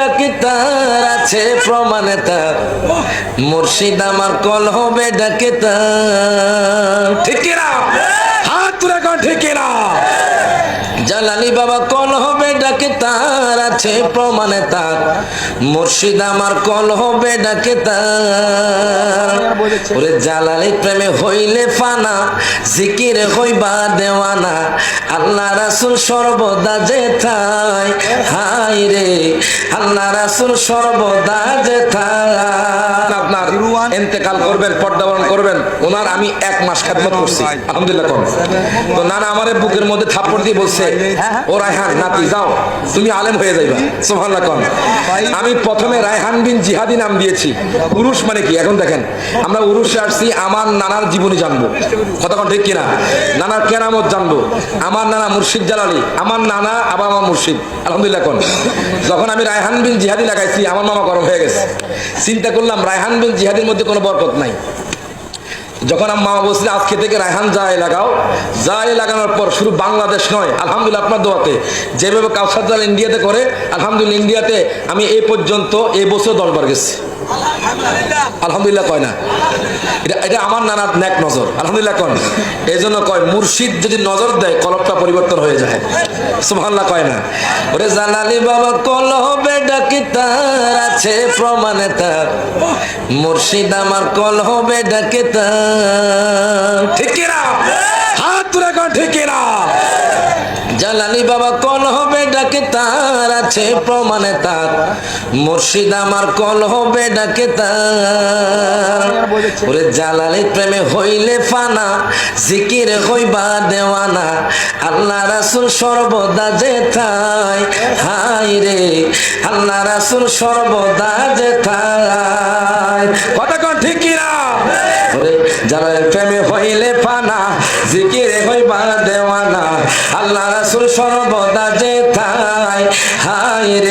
ডাকে তার আছে প্রমাণে তার মুর্শিদ আমার কল হবে ডাকে তার ঠিক কি না হাত তুলে কোন ঠিক কি না জালালি বাবা কল হবে ডাকে তার আছে প্রমাণে তার মুর্শিদ আমার কল হবে ডাকে তার ওরে জালালি প্রেমে হইলে ফানা জিকিরে হইবা দেওয়ানা আল্লাহ রাসূল সর্বদা যেথায় হাই রে আল্লাহ রাসূল সর্বদা যেথায় আপনার ইন্তেকাল করবেন পর্দা বরণ করবেন ওনার আমি 1 মাস খেদমত করছি আলহামদুলিল্লাহ কোন তো নানা আমারে বুকের মধ্যে থাপ্পড় দিয়ে বলছে ও রায়হান নাতি যাও তুমি আলেম হয়ে যাইবা সুবহানাল্লাহ কোন আমি প্রথমে রায়হান বিন জিহাদি নাম দিয়েছি উরুস মানে কি এখন দেখেন আমরা উরুসে আসছি আমার নানার জীবনী জানবো কথা কোন ঠিক কি না নানার কেরামত জানবো আমার নানা মুর্শিদ জালালি আমার নানা আবার আমার মুর্শিদ আলহামদুলিল্লাহ কোন যখন আমি রায়হান বিন জিহাদি লাগাইছি আমার মামা গরম হয়ে গেছে চিন্তা করলাম রায়হান বিন জিহাদির মধ্যে কোনো বরকত নাই যখন আমার মামা বলছিল আজকে থেকে রায়হান জায় লাগাও জায় লাগানোর পর শুধু বাংলাদেশ নয় আলহামদুলিল্লাহ আপনার দোয়াতে যেভাবে কাউসার জাল ইন্ডিয়াতে করে আলহামদুলিল্লাহ ইন্ডিয়াতে আমি এই পর্যন্ত এই বছর 10 বার গেছি আলহামদুলিল্লাহ কয় না এটা আমার নানার নেক নজর আলহামদুলিল্লাহ কন এই জন্য কয় মুর্শিদ যদি নজর দেয় কলবটা পরিবর্তন হয়ে যায় সুবহানাল্লাহ কয় না ওরে জালালি বাবা কল হবে ডাকে তার আছে প্রমাণে তার মুর্শিদ আমার কল হবে ডাকে তার ঠিক কি না হাত তুলে কন ঠিক কি না জালালি বাবা কল হবে ডাকে তার আছে প্রমাণে তার মুর্শিদ আমার কল হবে ডাকে তার ওরে জালালি প্রেমে হইলে ফানা জিকিরে হইবা দেওয়ানা আল্লাহ রাসূল সর্বদা যেথায় হাই রে আল্লাহ রাসূল সর্বদা যেথায় কথা কোন ঠিক কি না ওরে জালালি প্রেমে হইলে ফানা জিকিরে হইবা দেওয়ানা আল্লাহ রাসূল সর্বদা যেথায় হায় রে।